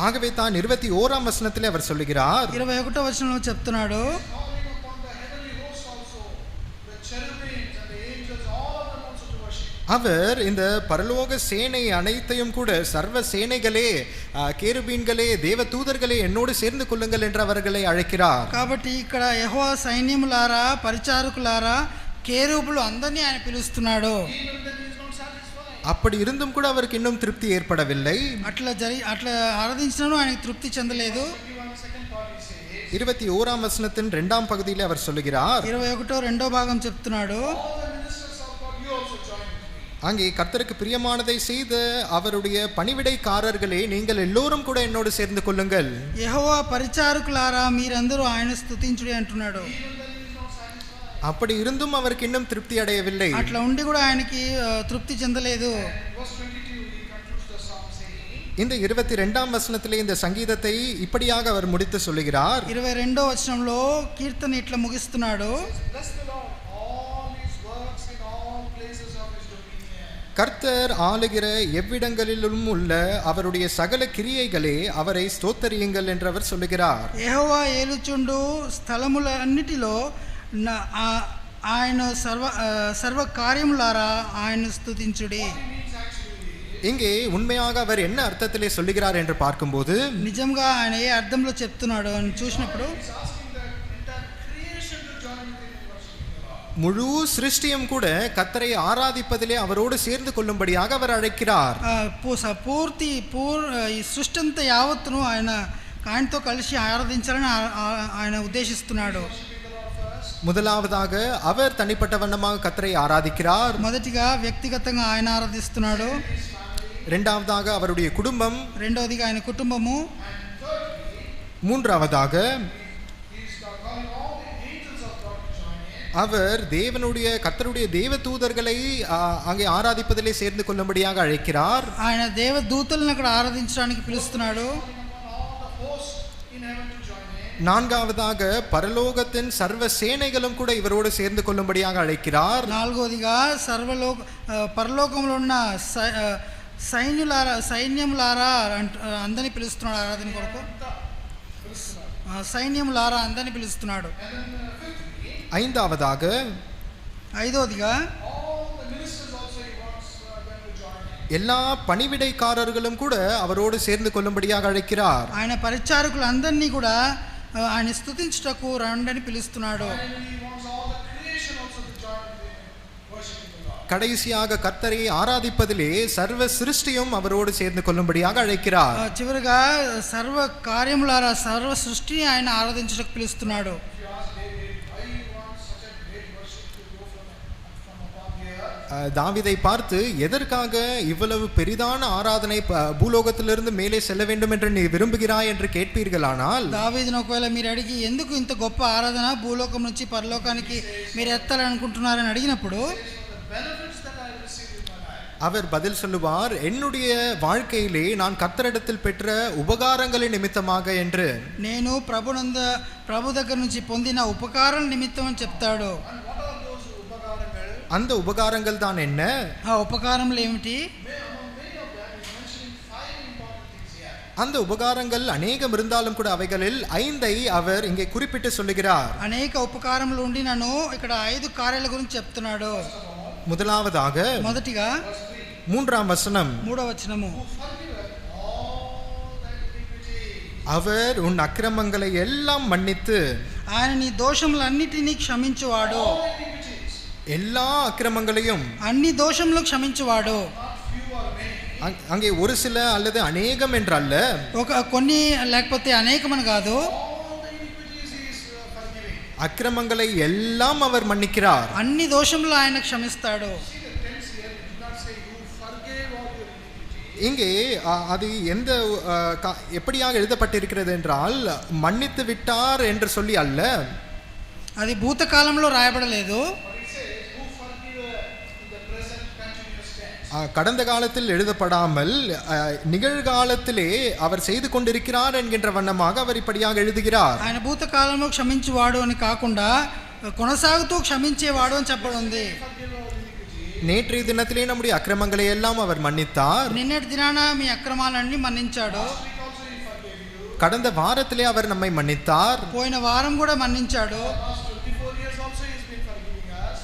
ஆகவே தான் 21ஆம் வசனத்திலே அவர் சொல்லுகிறார், 21వ వచనంలో చెప్తున్నాడు, அவர் இந்த பரலோக சேனை அனைத்தையும் கூட சர்வ சேனைகளே, கேருபீன்களே, தேவ தூதர்களே என்னோடு சேர்ந்து கொள்ளுங்கள் என்று அவர்களை அழைக்கிறார். కాబట్టి ఇక్కడ యెహోవా సైన్యములారా, పరిచారకులారా, కేరూబులు అందరినీ ఆయన పిలుస్తున్నాడు. அப்படி இருந்தும் கூட அவருக்கு இன்னும் திருப்தி ஏற்படவில்லை. అట్లా ఆరాధించినను ఆయనకు తృప్తి చెందలేదు. 21ஆம் வசனத்தின் 2ஆம் பகுதியிலே அவர் சொல்லுகிறார், 21వ రెండో భాగం చెప్తున్నాడు, அங்கே கர்த்தருக்கு பிரியமானதை செய்த அவருடைய பணிவிடைக்காரர்களே நீங்கள் எல்லோரும் கூட என்னோடு சேர்ந்து கொள்ளுங்கள். యెహోవా పరిచారకులారా మీరందరూ ఆయన స్తుతించుడి అంటున్నాడు. அப்படி இருந்தும் அவருக்கு இன்னும் திருப்தி அடையவில்லை. అట్లా ఉండి కూడా ఆయనకి తృప్తి చెందలేదు. Verse 22, he concludes the psalm saying, இந்த 22ஆம் வசனத்திலே இந்த சங்கீதத்தை இப்படியாக அவர் முடித்து சொல்லுகிறார். 22వ వచనంలో కీర్తన ఇట్లా ముగిస్తున్నాడు. Bless the Lord, all his works in all places of his dominion. கர்த்தர் ஆளுகிற எவ்விடங்களிலும் உள்ள அவருடைய சகல கிரியைகளே அவரை ஸ்தோத்தரியுங்கள் என்று அவர் சொல்லுகிறார். యెహోవా ఏలుచుండు స్థలములన్నిటిలో ఆయన సర్వ కార్యములారా ఆయన స్తుతించుడి. இங்கே உண்மையாக அவர் என்ன அர்த்தத்திலே சொல்லுகிறார் என்று பார்க்கும்போது, నిజంగా ఆయన ఏ అర్థంలో చెప్తున్నాడు అని చూసినప్పుడు முழு சிருஷ்டியும் கூட கர்த்தரை ஆராதிப்பதிலே அவரோடு சேர்ந்து கொள்ளும்படியாக அவர் அழைக்கிறார். ఈ సృష్టి అంతా యావత్తును ఆయనతో కలిసి ఆరాధించాలని ఆయన ఉద్దేశిస్తున్నాడు. முதலாவதாக அவர் தனிப்பட்ட வண்ணமாக கர்த்தரை ஆராதிக்கிறார். మొదటిగా వ్యక్తిగతంగా ఆయన ఆరాధిస్తున్నాడు. இரண்டாவதாக அவருடைய குடும்பம், రెండవదిగా ఆయన కుటుంబము, மூன்றாவதாக அவர் தேவனுடைய கர்த்தருடைய தேவ தூதர்களை அங்கே ஆராதிப்பதிலே சேர்ந்து கொள்ளும்படியாக அழைக்கிறார். ఆయన దేవ దూతలను అక్కడ ఆరాధించడానికి పిలుస్తున్నాడు. நான்காவதாக பரலோகத்தின் சர்வ சேனைகளும் கூட இவரோடு சேர்ந்து கொள்ளும்படியாக அழைக்கிறார். నాలుగోదిగా పరలోకంలో ఉన్న సైన్యములారా అందరిని పిలుస్తున్నాడు ఆరాధన కొరకు. సైన్యములారా అందరిని పిలుస్తున్నాడు. ஐந்தாவதாக ఐదోదిగా எல்லா பணிவிடைக்காரர்களும் கூட அவரோடு சேர்ந்து கொள்ளும்படியாக அழைக்கிறார். ఆయన పరిచారకులు అందరినీ కూడా ఆయన స్తుతించుటకు రండని పిలుస్తున్నాడు. கடைசியாக கர்த்தரை ஆராதிப்பதிலே சர்வ சிருஷ்டியும் அவரோடு சேர்ந்து கொள்ளும்படியாக அழைக்கிறார். చివరిగా సర్వ కార్యములారా సర్వ సృష్టిని ఆయన ఆరాధించుటకు పిలుస్తున్నాడు. தாவீதை பார்த்து, எதற்காக இவ்வளவு பெரிதான ஆராதனை பூலோகத்திலிருந்து மேலே செல்ல வேண்டும் என்று நீ விரும்புகிறாய் என்று கேட்பீர்களானால், దావీదును ఒకవేళ మీరు అడిగి ఎందుకు ఇంత గొప్ప ఆరాధన భూలోకం నుంచి పరలోకానికి మీరు ఎత్తాలనుకుంటున్నారని అడిగినప్పుడు அவர் பதில் சொல்லுவார், என்னுடைய வாழ்க்கையிலே நான் கர்த்தரிடத்தில் பெற்ற உபகாரங்களின் நிமித்தமாக என்று. నేను ప్రభు దగ్గర నుంచి పొందిన ఉపకారం నిమిత్తం అని చెప్తాడు. அந்த உபகாரங்கள் தான் என்ன? ఆ ఉపకారములు ఏమిటి? அந்த உபகாரங்கள் அநேகம் இருந்தாலும் கூட அவைகளில் 5ஐ அவர் இங்கே குறிப்பிட்டு சொல்லுகிறார். అనేక ఉపకారములు ఉండి నన్ను ఇక్కడ 5 కార్యాల గురించి చెప్తున్నాడు. முதலாவதாக మొదటిగా 3ஆம் வசனம், 3వ వచనము, அவர் உன் அக்கிரமங்களை எல்லாம் மன்னித்து, ఆయన నీ దోషములన్నిటినీ క్షమించువాడు. எல்லா அக்கிரமங்களையும், అన్ని దోషములు క్షమించువాడు. அங்கே ஒரு சில அல்லது அநேகம் என்றல்ல, కొన్ని లేకపోతే అనేకమని కాదు, அக்கிரமங்களை எல்லாம் அவர் மன்னிக்கிறார். అన్ని దోషములు ఆయన క్షమిస్తాడు. இங்கே அது எந்த எப்படியாக எழுதப்பட்டிருக்கிறது என்றால், மன்னித்து விட்டார் என்று சொல்லி அல்ல, అది భూతకాలంలో రాయబడలేదు. கடந்த காலத்தில் எழுதப்படாமல் நிகழ்காலத்திலே அவர் செய்து கொண்டிருக்கிறார் என்கின்ற வண்ணமாக அவர் இப்படியாக எழுதுகிறார். ఆయన భూతకాలంలో క్షమించువాడు అని కాకుండా కొనసాగుతూ క్షమించేవాడు అని చెప్పబడింది. நேற்றைய தினத்திலே நம்முடைய அக்கிரமங்களை எல்லாம் அவர் மன்னித்தார். నిన్నటి దినాన మీ అక్రమాలన్నీ మన్నించాడు. கடந்த வாரத்திலே அவர் நம்மை மன்னித்தார். పోయిన వారం కూడా మన్నించాడు.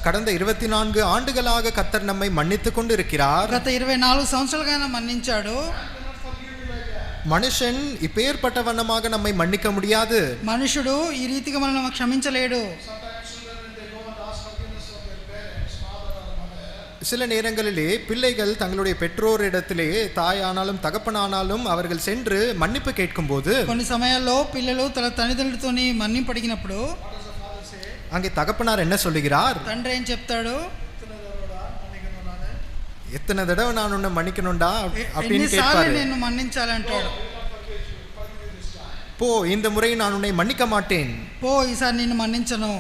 கடந்த 24 ஆண்டுகளாக கர்த்தர் நம்மை மன்னித்துக் கொண்டு இருக்கிறார். గత 24 సంవత్సరాలుగా ఆయన మన్నించాడు. மனுஷன் இப்பேற்பட்ட வண்ணமாக நம்மை மன்னிக்க முடியாது. మనుషుడు ఈ రీతిగా మనల్ని క్షమించలేడు. சில நேரங்களிலே பிள்ளைகள் தங்களுடைய பெற்றோரிடத்திலே, தாயானாலும் தகப்பனானாலும் அவர்கள் சென்று மன்னிப்பு கேட்கும்போது, కొన్ని సమయాల్లో పిల్లలు తన తల్లిదండ్రులతోని మన్నింపు అడిగినప్పుడు அங்கே தகப்பனார் என்ன சொல்லுகிறார்? తండ్రి ఏం చెప్తాడు? எத்தனை தடவை நான் உன்னை மன்னிக்கணும்டா அப்படின்னு ఎన్నిసార్లు கேட்பாரு. నేను మన్నించాలి అంటాడు. போ, இந்த முறை நான் உன்னை மன்னிக்க மாட்டேன். పో, ఈసారి నిన్ను మన్నించను.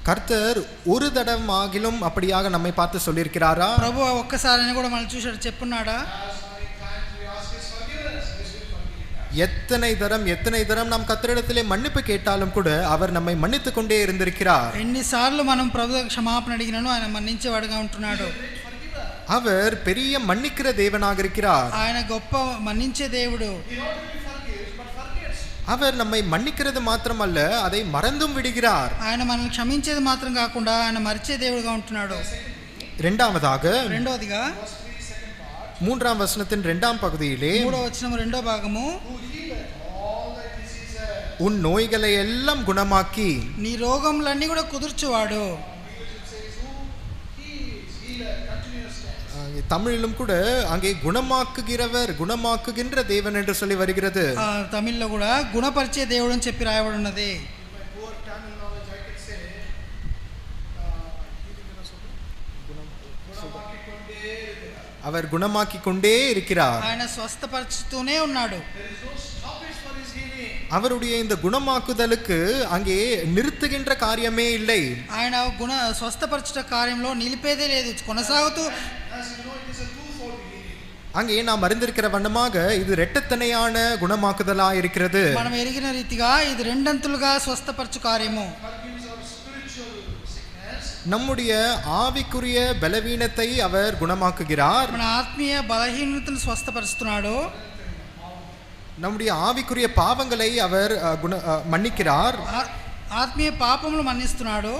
கர்த்தர் ஒரு தடமாகிலும் அப்படியாக நம்மை பார்த்து சொல்லியிருக்கிறாரா? ప్రభు ఒక్కసారైనా కూడా మనం చూశాడు చెప్పున్నాడా? எத்தனை தரம் நாம் கர்த்தரிடத்திலே மன்னிப்பு கேட்டாலும் கூட அவர் நம்மை மன்னித்துக் கொண்டே இருந்திருக்கிறார். ఎన్నిసార్లు మనం ప్రభు క్షమాపణ అడిగినాను ఆయన మన్నించేవాడుగా ఉంటున్నాడు. அவர் பெரிய மன்னிக்கிற தேவனாக இருக்கிறார். ఆయన గొప్ప మన్నించే దేవుడు. அவர் நம்மை மன்னிக்கிறது மாத்திரமல்ல, அதை மறந்தும் விடுகிறார். ఆయన మనల్ని క్షమించేది మాత్రం కాకుండా ఆయన మరిచే దేవుడుగా ఉంటున్నాడు. రెండవదిగా மூன்றாம் வசனத்தின் இரண்டாம் பகுதியிலே మూడో వచనము రెండో భాగము, உன் நோய்களை எல்லாம் குணமாக்கி నీ రోగములన్నీ కూడా కుదుర్చువాడు. தமிழிலும் கூட அங்கே குணமாக்குகிறவர், குணமாக்குகின்ற தேவன் என்று சொல்லி வருகிறது. తమిళ్లో కూడా గుణపరిచే దేవుడు అని చెప్పి రాయబడి ఉన్నది. அவர் குணமாக்கி கொண்டே இருக்கிறார். ఆయన స్వస్థపరుస్తూనే ఉన్నాడు. அவருடைய இந்த குணமாக்குதலுக்கு அங்கே நிறுத்துகின்ற காரியமே இல்லை. ఆయన స్వస్థపరచుట కార్యంలో నిలిపేదే లేదు, కొనసాగుతూ. அங்கே நாம் அறிந்திருக்கிற வண்ணமாக இது இரட்டத்தனையான குணமாக்குதலா இருக்கிறது. మనం ఎరిగిన రీతిగా ఇది రెండంతులుగా స్వస్థపరచు కార్యము. நம்முடைய ஆவிக்குரிய பலவீனத்தை அவர் குணமாக்குகிறார். మన ఆత్మీయ బలహీనతను స్వస్థపరుస్తున్నాడు. நம்முடைய ஆவிக்குரிய பாவங்களை அவர் மன்னிக்கிறார். ఆత్మీయ పాపములు మన్నిస్తున్నాడు.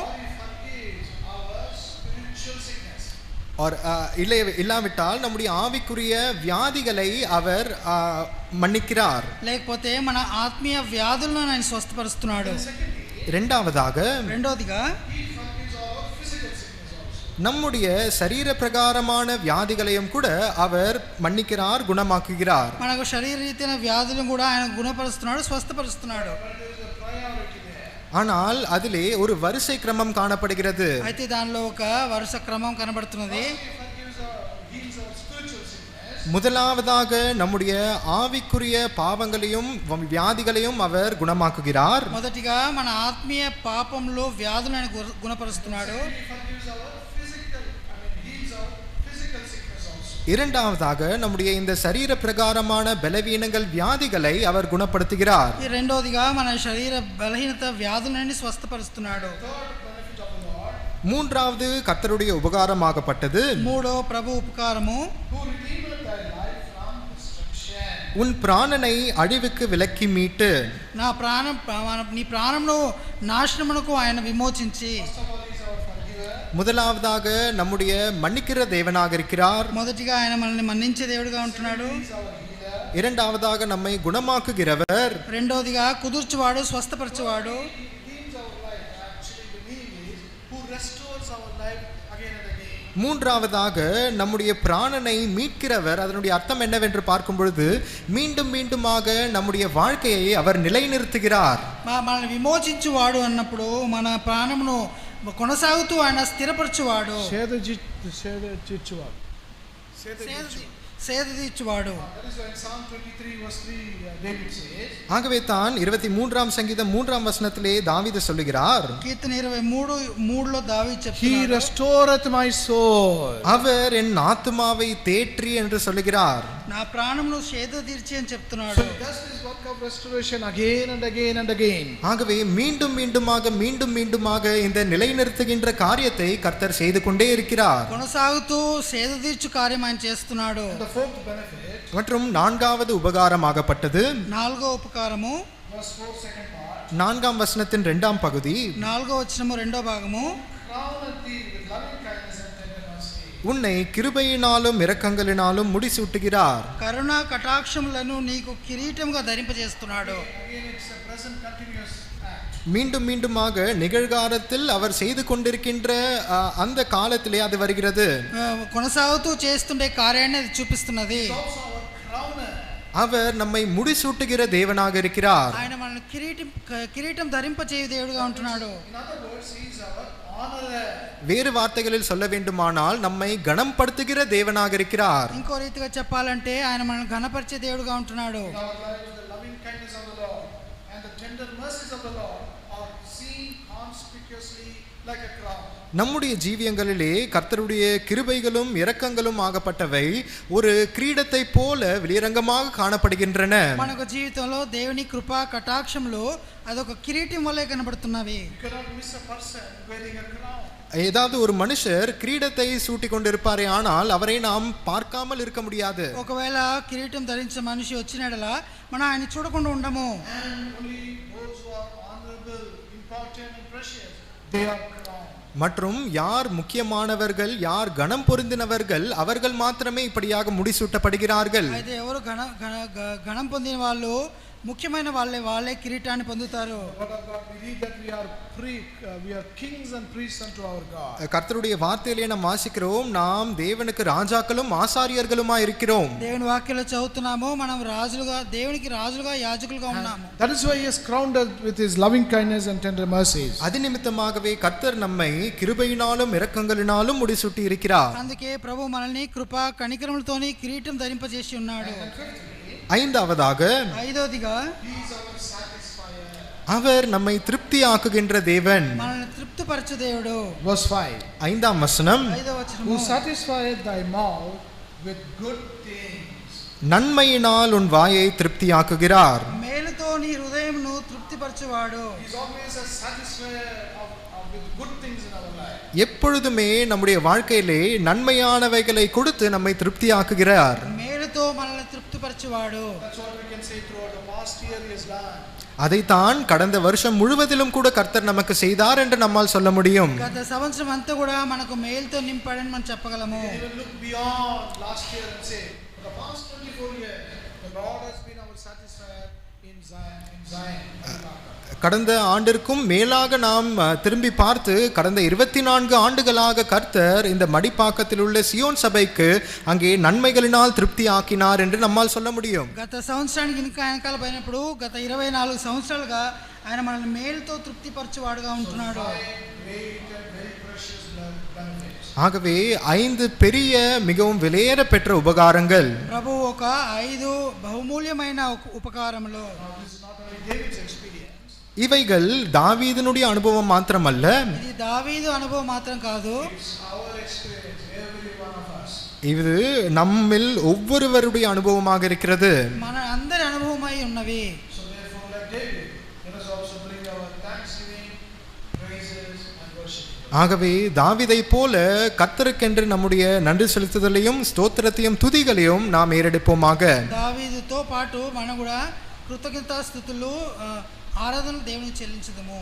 இல்லாவிட்டால் நம்முடைய ஆவிக்குரிய வியாதிகளை அவர் மன்னிக்கிறார். లేకపోతే మన ఆత్మీయ వ్యాధులను ఆయన స్వస్థపరుస్తున్నాడు. రెండవదిగా நம்முடைய சரீர பிரகாரமான வியாதிகளையும் கூட அவர் மன்னிக்கிறார், குணமாக்குகிறார். మనకు శరీర రీతిన వ్యాధులను కూడా ఆయన గుణపరుస్తున్నాడు, స్వస్థపరుస్తున్నాడు. ஆனால் அதிலே ஒரு வரிசை கிரமம் காணப்படுகிறது. అయితే దానిలో ఒక వరుస క్రమం కనబడుతున్నది. முதலாவதாக நம்முடைய ஆவிக்குரிய பாவங்களையும் வியாதிகளையும் அவர் குணமாக்குகிறார். మొదటిగా మన ఆత్మీయ పాపంలో వ్యాధులను గుణపరుస్తున్నాడు. இரண்டாவதாக நம்முடைய இந்த சரீர பிரகாரமான பலவீனங்கள் வியாதிகளை அவர் குணப்படுத்துகிறார். రెండోదిగా మన శరీర బలహీనత వ్యాధులను స్వస్థపరుస్తున్నాడు. மூன்றாவது கர்த்தருடைய உபகாரமாகப்பட்டது. మూడో ప్రభు ఉపకారము, உன் பிராணனை அழிவுக்கு விலக்கி மீட்டு, నీ ప్రాణంను నాశనమునకు ఆయన విమోచించి. முதலாவதாக நம்முடைய மன்னிக்கிற தேவனாக இருக்கிறார். మొదటిగా ఆయన మనల్ని మన్నించే దేవుడిగా ఉంటున్నాడు. இரண்டாவதாக நம்மை குணமாக்குகிறவர். రెండోదిగా కుదుర్చువాడు, స్వస్థపరచువాడు. மூன்றாவதாக நம்முடைய பிராணனை மீட்கிறவர். அதனுடைய அர்த்தம் என்னவென்று பார்க்கும் பொழுது மீண்டும் மீண்டுமாக நம்முடைய வாழ்க்கையை அவர் நிலைநிறுத்துகிறார். మనల్ని విమోచించువాడు అన్నప్పుడు మన ప్రాణమును కొనసాగుతూ ఆయన స్థిరపరచువాడు, సేద తీర్చువాడు. ஆகவே தான் 23ஆம் சங்கீதம் 3ஆம் வசனத்திலே தாவீது சொல்லுகிறார், కీర్తన 23:3లో దావీదు చెప్తున్నాడు, He restoreth my soul. அவர் என் ஆத்துமாவை தேற்றி என்று சொல்லுகிறார். నా ప్రాణమును సేద తీర్చి అని చెప్తున్నాడు. Does this work of restoration again and again and again. ஆகவே மீண்டும் மீண்டுமாக இந்த நிலைநிறுத்துகின்ற காரியத்தை கர்த்தர் செய்து கொண்டே இருக்கிறார். కొనసాగుతూ సేద తీర్చు కార్యం ఆయన చేస్తున్నాడు. The fourth benefit, மற்றும் நான்காவது உபகாரமாகப்பட்டது, నాలుగో ఉపకారము, verse 4 second part, 4ஆம் வசனத்தின் 2ஆம் பகுதி, 4వ వచనము 2వ భాగము, crowneth thee with loving kindness and tender mercy. உன்னை கிருபையினாலும் இரக்கங்களினாலும் முடிசூட்டுகிறார். కరుణ కటాక్షములను నీకు కిరీటంగా ధరింపజేస్తున్నాడు. Again it's a present continuous act. மீண்டும் மீண்டுமாக நிகழ்காலத்தில் அவர் செய்து கொண்டிருக்கின்ற அந்த காலத்திலே அது வருகிறது. కొనసాగుతూ చేస్తుండే కార్యాన్ని అది చూపిస్తున్నది. அவர் நம்மை முடிசூட்டுகிற தேவனாக இருக்கிறார். ఆయన మనల్ని కిరీటం ధరింపచేయు దేవుడుగా ఉంటున్నాడు. In other words, he is our honorer. வேறு வார்த்தைகளில் சொல்ல வேண்டுமானால் நம்மை கனப்படுத்துகிற தேவனாக இருக்கிறார். ఇంకో రీతిగా చెప్పాలంటే ఆయన మనల్ని ఘనపరిచే దేవుడుగా ఉంటున్నాడు. In our lives, the loving kindness of the Lord and the tender mercies of the Lord are seen seen conspicuously like a crown. நம்முடைய ஜீவியங்களிலே கர்த்தருடைய கிருபைகளும் இரக்கங்களும் ஆகப்பட்டவை ஒரு கிரீடத்தை போல வெளியரங்கமாக காணப்படுகின்றன. మన యొక్క జీవితంలో దేవుని కృపా కటాక్షంలో అదొక కిరీటం వలె కనబడుతున్నవి. You cannot miss a person wearing a crown. ஏதாவது ஒரு மனுஷர் கிரீடத்தை சூட்டி கொண்டிருப்பாரே ஆனால் அவரை நாம் பார்க்காமல் இருக்க முடியாது. ఒకవేళ కిరీటం ధరించే మనిషి వచ్చినడలా మనం ఆయన చూడకుండా ఉండము. And only those who are honorable, important and precious, they are crowned. மற்றும் யார் முக்கியமானவர்கள் யார் கனம் பொருந்தினவர்கள் அவர்கள் மாத்திரமே இப்படியாக முடிசூட்டப்படுகிறார்கள். అయితే ఎవరు గణం పొందిన వాళ్ళు ముఖ్యమైన వాళ్ళే కిరీటాన్ని పొందుతారు. Word of God, we read that we are kings and priests unto our God. கர்த்தருடைய வார்த்தையிலே நாம் வாசிக்கிறோம், நாம் தேவனுக்கு ராஜாக்களும் ஆசாரியர்களுமா இருக்கிறோம். దేవుని వాక్యంలో చదువుతున్నాము, మనం రాజులుగా దేవునికి రాజులుగా యాజకులుగా ఉన్నాము. That is why he has crowned us with his loving kindness and tender mercies. அது நிமித்தமாகவே கர்த்தர் நம்மை கிருபையினாலும் இரக்கங்களினாலும் முடிசூட்டி இருக்கிறார். అందుకే ప్రభు మనల్ని కృపా కనికరములతోని కిరీటం ధరింపజేసి ఉన్నాడు. ஐந்தாவதாக ఐదోదిగా அவர் நம்மை திருப்தியாக்குகின்ற தேவன். మనల్ని తృప్తిపరచు దేవుడు. Verse 5. ஐந்தாம் வசனம், 5వ వచనము, Who satisfieth thy mouth with good things. நன்மையினால் உன் வாயை திருப்தியாக்குகிறார். మేలుతో నీ హృదయమును తృప్తిపరచువాడు. He is always a satisfier with good things in our life. எப்பொழுதுமே நம்முடைய வாழ்க்கையிலே நன்மையானவைகளை கொடுத்து நம்மை திருப்தியாக்குகிறார். మేలుతో మనల్ని తృప్తిపరచువాడు. That's what we can say throughout the past year he has done. அதைத்தான் கடந்த வருஷம் முழுவதிலும் கூட கர்த்தர் நமக்கு செய்தார் என்று நம்மால் சொல்ல முடியும். గత సంవత్సరం అంతా కూడా మనకు మేలుతో నింపాడని మనం చెప్పగలము. Even look beyond last year and say, for the past 24 years, the Lord has been our satisfier in Zion. கடந்த ஆண்டிற்கும் மேலாக நாம் திரும்பி பார்த்து கடந்த 24 ஆண்டுகளாக கர்த்தர் இந்த மடிப்பாக்கத்தில் உள்ள சியோன் சபைக்கு அங்கே நன்மைகளினால் திருப்தி ஆக்கினார் என்று நம்மால் சொல்ல முடியும். గత సంవత్సరానికి ఇంకా వెనకాల పోయినప్పుడు గత 24 సంవత్సరాలుగా ఆయన మనల్ని మేలుతో తృప్తిపరచువాడుగా ఉంటున్నాడు. ஆகவே 5 பெரிய மிகவும் விலையேற பெற்ற உபகாரங்கள். ప్రభు ఒక 5 బహుమూల్యమైన ఉపకారములు. இவைகள் தாவீதினுடைய அனுபவம் மாத்திரமல்ல, ఇది దావీదు అనుభవం మాత్రం కాదు, இது நம்மில் ஒவ்வொருவருடைய அனுபவமாக இருக்கிறது. మన అందరి అనుభవమై ఉన్నవి. ஆகவே தாவீதை போல கர்த்தருக்கென்று நம்முடைய நன்றி செலுத்துதலையும் ஸ்தோத்திரத்தையும் துதிகளையும் நாம் ஏறெடுப்போமாக. దావీదుతో పాటు మనం కూడా కృతజ్ఞతాస్తుతులు ఆరాధనలు దేవునికి చెల్లించుదాము.